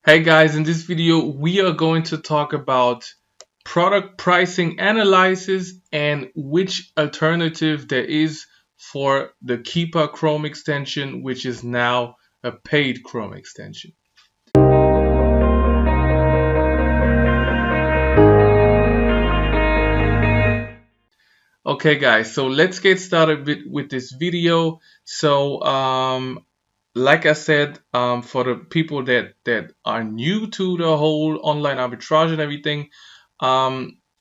Hey guys, in this video we are going to talk about product pricing analysis and which alternative there is for the Keepa Chrome extension, which is now a paid Chrome extension. Okay guys, so let's get started with this video. Like I said, for the people that are new to the whole online arbitrage and everything,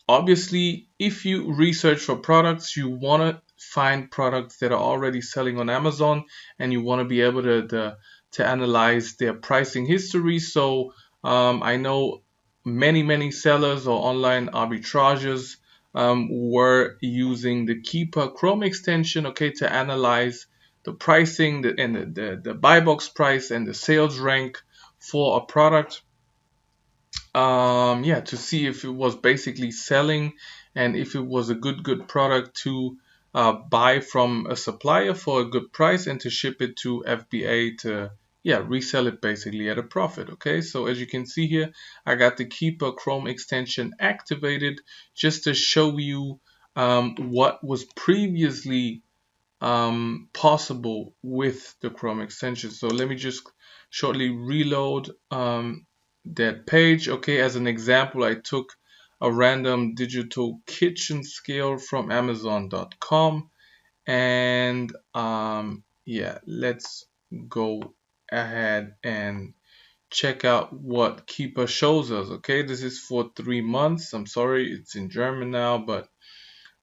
obviously, if you research for products, you want to find products that are already selling on Amazon, and you want to be able to analyze their pricing history. So I know many sellers or online arbitragers were using the Keepa Chrome extension, okay, to analyze the pricing and the buy box price and the sales rank for a product, yeah, to see if it was basically selling and if it was a good product to buy from a supplier for a good price and to ship it to FBA to, yeah, resell it basically at a profit. Okay, so as you can see here, I got the Keepa Chrome extension activated just to show you what was previously possible with the Chrome extension. So let me just shortly reload that page. Okay, as an example, I took a random digital kitchen scale from Amazon.com, and yeah, let's go ahead and check out what Keepa shows us. Okay, this is for 3 months. I'm sorry, it's in German now, but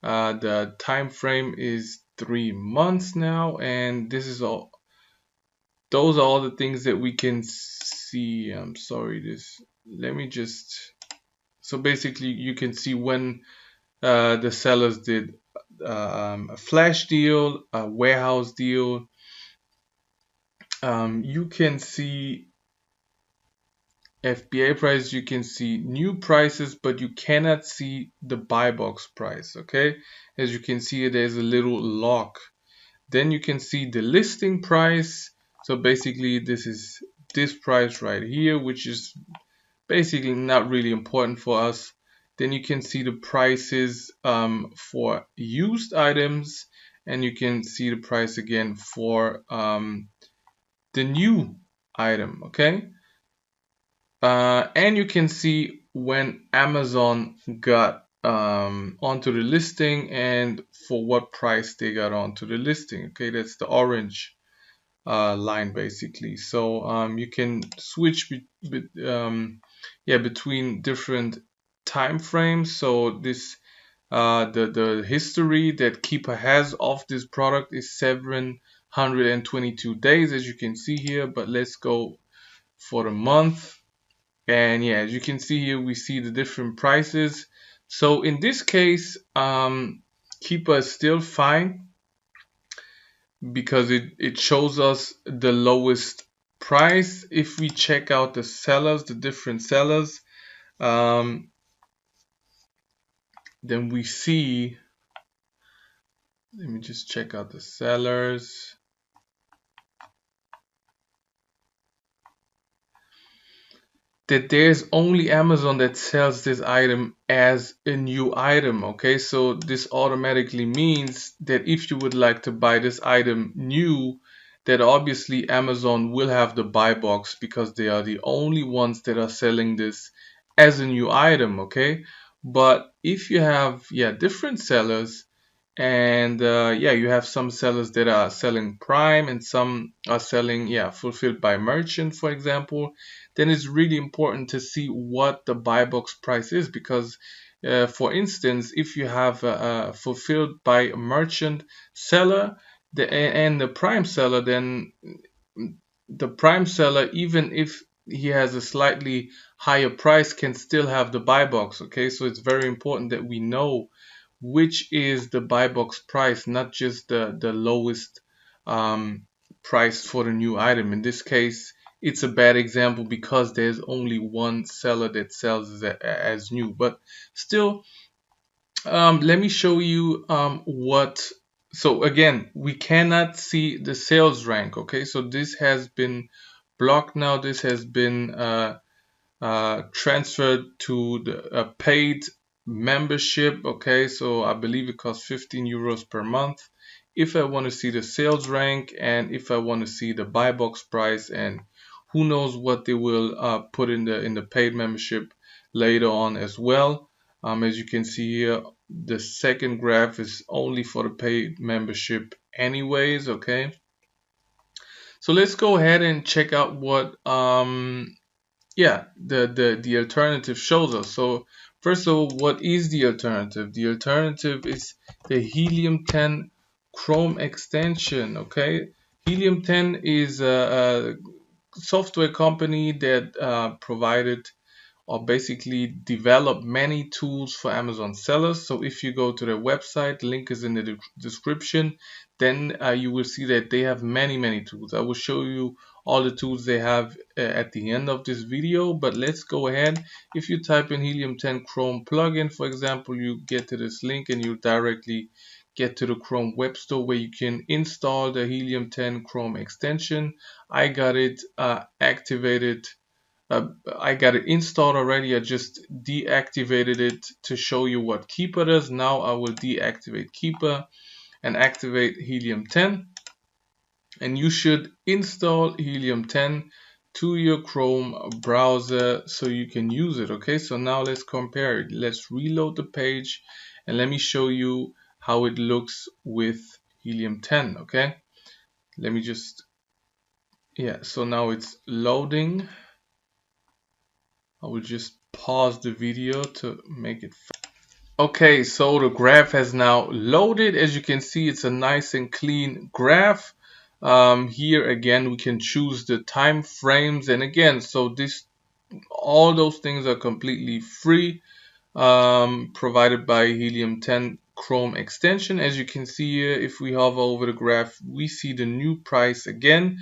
the time frame is 3 months now, and this is all. Those are all the things that we can see. I'm sorry. This. Let me just. So basically, you can see when the sellers did a flash deal, a warehouse deal. You can see FBA price. You can see new prices, but you cannot see the buy box price. Okay, as you can see, there's a little lock. Then you can see the listing price. So basically this is this price right here, which is basically not really important for us. Then you can see the prices for used items, and you can see the price again for the new item, okay? And you can see when Amazon got onto the listing and for what price they got onto the listing. Okay, that's the orange line basically. So you can switch yeah, between different time frames. So this the history that Keepa has of this product is 722 days, as you can see here. But let's go for the month. And yeah, as you can see here, we see the different prices. So in this case, Keepa is still fine because it shows us the lowest price. If we check out the sellers, the different sellers, then we see, let me just check out the sellers. That there's only Amazon that sells this item as a new item. Okay, so this automatically means that if you would like to buy this item new, that obviously Amazon will have the buy box because they are the only ones that are selling this as a new item. Okay, but if you have, yeah, different sellers, and yeah, you have some sellers that are selling prime and some are selling, yeah, fulfilled by merchant, for example, then it's really important to see what the buy box price is because for instance, if you have a fulfilled by a merchant seller and the prime seller, then the prime seller, even if he has a slightly higher price, can still have the buy box. Okay, so it's very important that we know which is the buy box price, not just the lowest price for the new item. In this case, it's a bad example because there's only one seller that sells as new. But still, let me show you what. So again, we cannot see the sales rank. Okay, so this has been blocked now. This has been transferred to the paid membership. Okay, so I believe it costs 15 euros per month. If I want to see the sales rank, and if I want to see the buy box price, and who knows what they will put in the paid membership later on as well. As you can see here, the second graph is only for the paid membership anyways. Okay, so let's go ahead and check out what yeah, the alternative shows us. So first of all, what is the alternative? The alternative is the Helium 10 Chrome extension. Okay, Helium 10 is a software company that provided or basically develop many tools for Amazon sellers. So if you go to their website, link is in the description, then you will see that they have many tools. I will show you all the tools they have at the end of this video, but let's go ahead. If you type in Helium 10 Chrome plugin, for example, you get to this link and you directly get to the Chrome web store where you can install the Helium 10 Chrome extension. I got it activated. I got it installed already. I just deactivated it to show you what Keepa does. Now I will deactivate Keepa and activate Helium 10. And you should install Helium 10 to your Chrome browser so you can use it. Okay, so now let's compare it. Let's reload the page and let me show you how it looks with Helium 10. Okay, let me just, yeah, so now it's loading. I will just pause the video to make it. Okay, so the graph has now loaded. As you can see, it's a nice and clean graph. Here again, we can choose the time frames, and again, so all those things are completely free, provided by Helium 10 Chrome extension. As you can see here, if we hover over the graph, we see the new price again.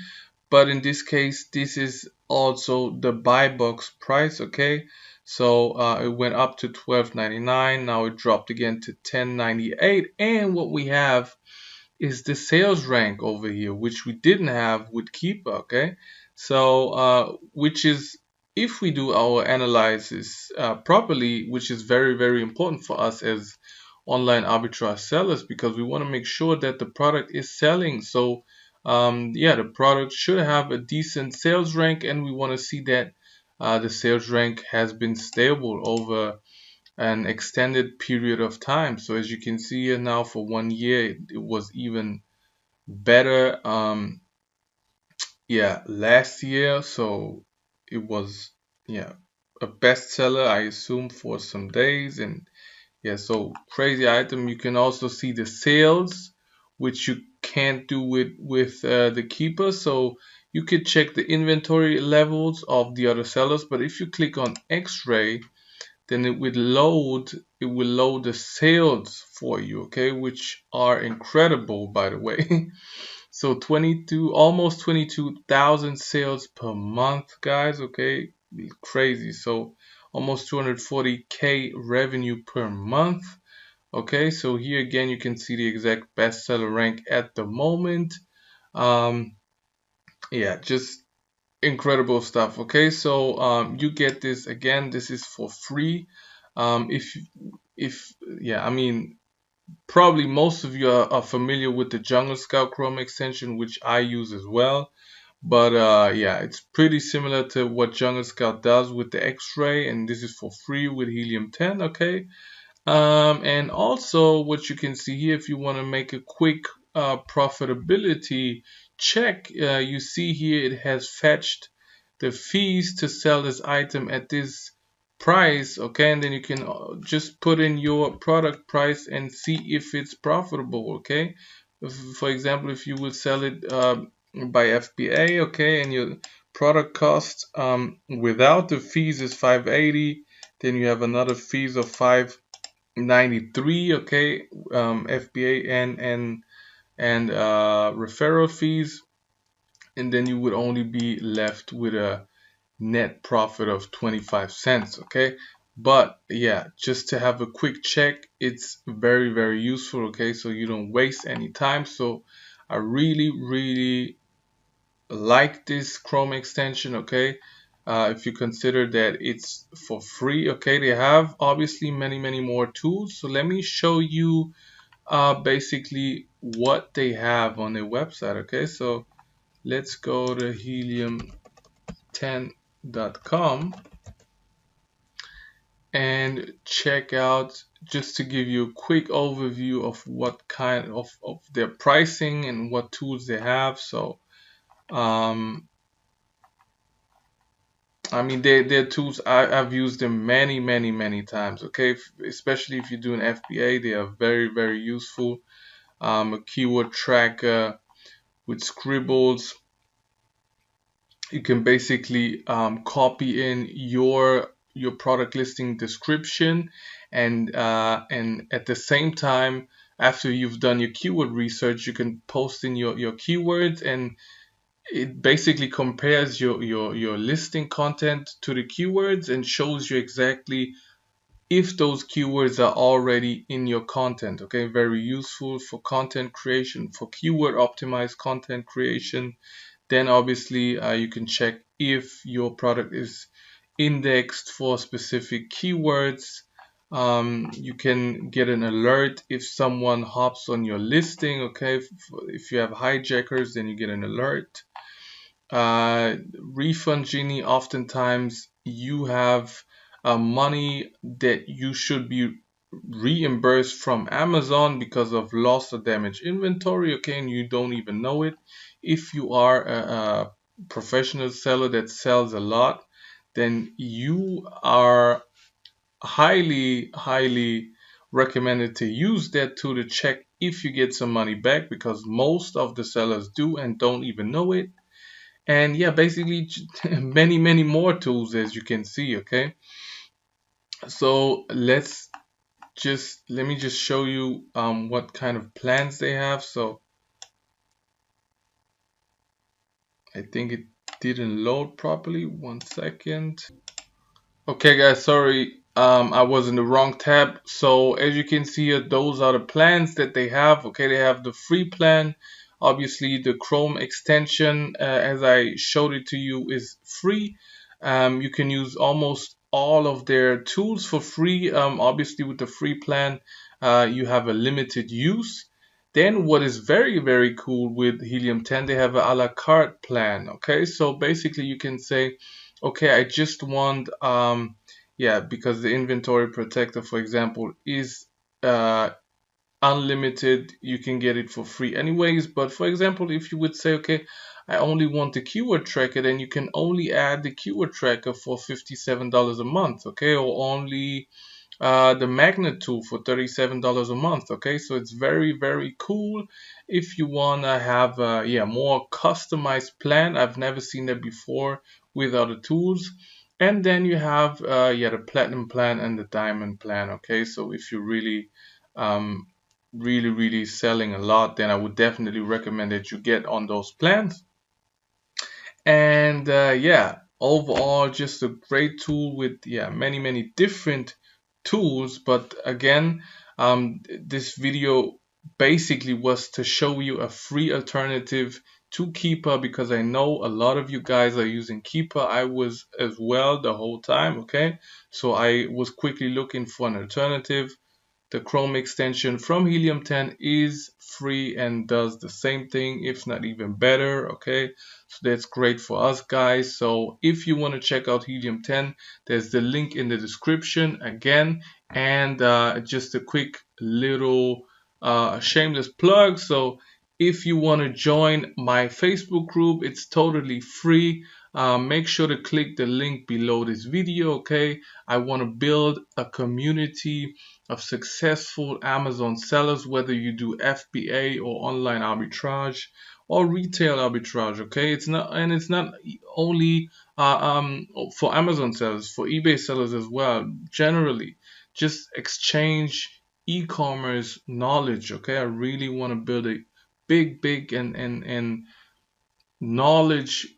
But in this case, this is also the buy box price. Okay, so it went up to $12.99. Now it dropped again to $10.98. And what we have is the sales rank over here, which we didn't have with Keepa. Okay, so which is, if we do our analysis properly, which is very important for us as online arbitrage sellers, because we want to make sure that the product is selling. So yeah, the product should have a decent sales rank, and we want to see that the sales rank has been stable over an extended period of time. So as you can see here now, for 1 year, it was even better. Yeah, last year, so it was, yeah, a bestseller, I assume, for some days. And yeah, so crazy item. You can also see the sales, which you can't do with the Keepa. So you could check the inventory levels of the other sellers, but if you click on X-ray, then it will load the sales for you, okay, which are incredible, by the way. So almost 22,000 sales per month, guys. Okay, crazy. So almost 240K revenue per month. Okay, so here again you can see the exact bestseller rank at the moment. Yeah, just incredible stuff. Okay, so you get this again. This is for free. If yeah, I mean, probably most of you are familiar with the Jungle Scout Chrome extension, which I use as well. But yeah, it's pretty similar to what Jungle Scout does with the X-Ray, and this is for free with Helium 10. Okay, and also what you can see here, if you want to make a quick profitability check, you see here it has fetched the fees to sell this item at this price. Okay, and then you can just put in your product price and see if it's profitable. Okay, for example, if you would sell it by FBA, okay, and your product cost without the fees is 580, then you have another fees of 593, okay, FBA and referral fees, and then you would only be left with a net profit of 25 cents. Okay, but yeah, just to have a quick check, it's very useful. Okay, so you don't waste any time. So I really like this Chrome extension. Okay, if you consider that it's for free. Okay, they have obviously many more tools. So let me show you basically what they have on their website. Okay, so let's go to helium10.com and check out, just to give you a quick overview of what kind of their pricing and what tools they have. So I mean, their tools, I've used them many times. Okay, especially if you're doing FBA, they are very useful. A keyword tracker with scribbles. You can basically copy in your product listing description, and at the same time, after you've done your keyword research, you can post in your keywords, and it basically compares your listing content to the keywords and shows you exactly if those keywords are already in your content. Okay, very useful for content creation, for keyword optimized content creation. Then obviously you can check if your product is indexed for specific keywords. You can get an alert if someone hops on your listing. Okay, if you have hijackers, then you get an alert. Refund genie, oftentimes you have money that you should be reimbursed from Amazon because of loss or damaged inventory. Okay, and you don't even know it. If you are a professional seller that sells a lot, then you are highly recommended to use that tool to check if you get some money back, because most of the sellers do and don't even know it. And yeah, basically many more tools, as you can see. Okay, so let me just show you what kind of plans they have. So I think it didn't load properly. 1 second. Okay guys, sorry, I was in the wrong tab. So as you can see here, those are the plans that they have. Okay, they have the free plan. Obviously the Chrome extension, as I showed it to you, is free. You can use almost all of their tools for free. Obviously with the free plan, you have a limited use. Then what is very cool with Helium 10, they have a la carte plan. Okay, so basically you can say, okay, I just want yeah, because the inventory protector, for example, is uh unlimited, you can get it for free anyways. But for example, if you would say, okay, I only want the keyword tracker, then you can only add the keyword tracker for $57 a month. Okay, or only the magnet tool for $37 a month. Okay, so it's very cool if you wanna have a yeah, more customized plan. I've never seen that before with other tools. And then you have yeah, the platinum plan and the diamond plan. Okay, so if you're um, really selling a lot, then I would definitely recommend that you get on those plans. And yeah, overall, just a great tool with yeah, many different tools. But again, this video basically was to show you a free alternative to Keepa, because I know a lot of you guys are using Keepa. I was as well the whole time. Okay, so I was quickly looking for an alternative. The Chrome extension from Helium 10 is free and does the same thing, if not even better. Okay, so that's great for us guys. So if you want to check out Helium 10, there's the link in the description again. And just a quick little shameless plug. So if you want to join my Facebook group, it's totally free. Make sure to click the link below this video. Okay, I want to build a community of successful Amazon sellers, whether you do FBA or online arbitrage or retail arbitrage. Okay, it's not only for Amazon sellers, for eBay sellers as well. Generally, just exchange e-commerce knowledge. Okay, I really want to build a big and knowledge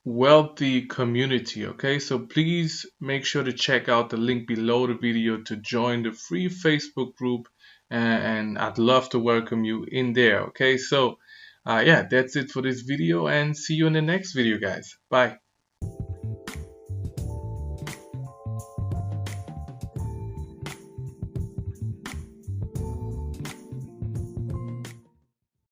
wealthy community. Okay, so please make sure to check out the link below the video to join the free Facebook group, and I'd love to welcome you in there. Okay, so yeah, that's it for this video, and see you in the next video guys. Bye.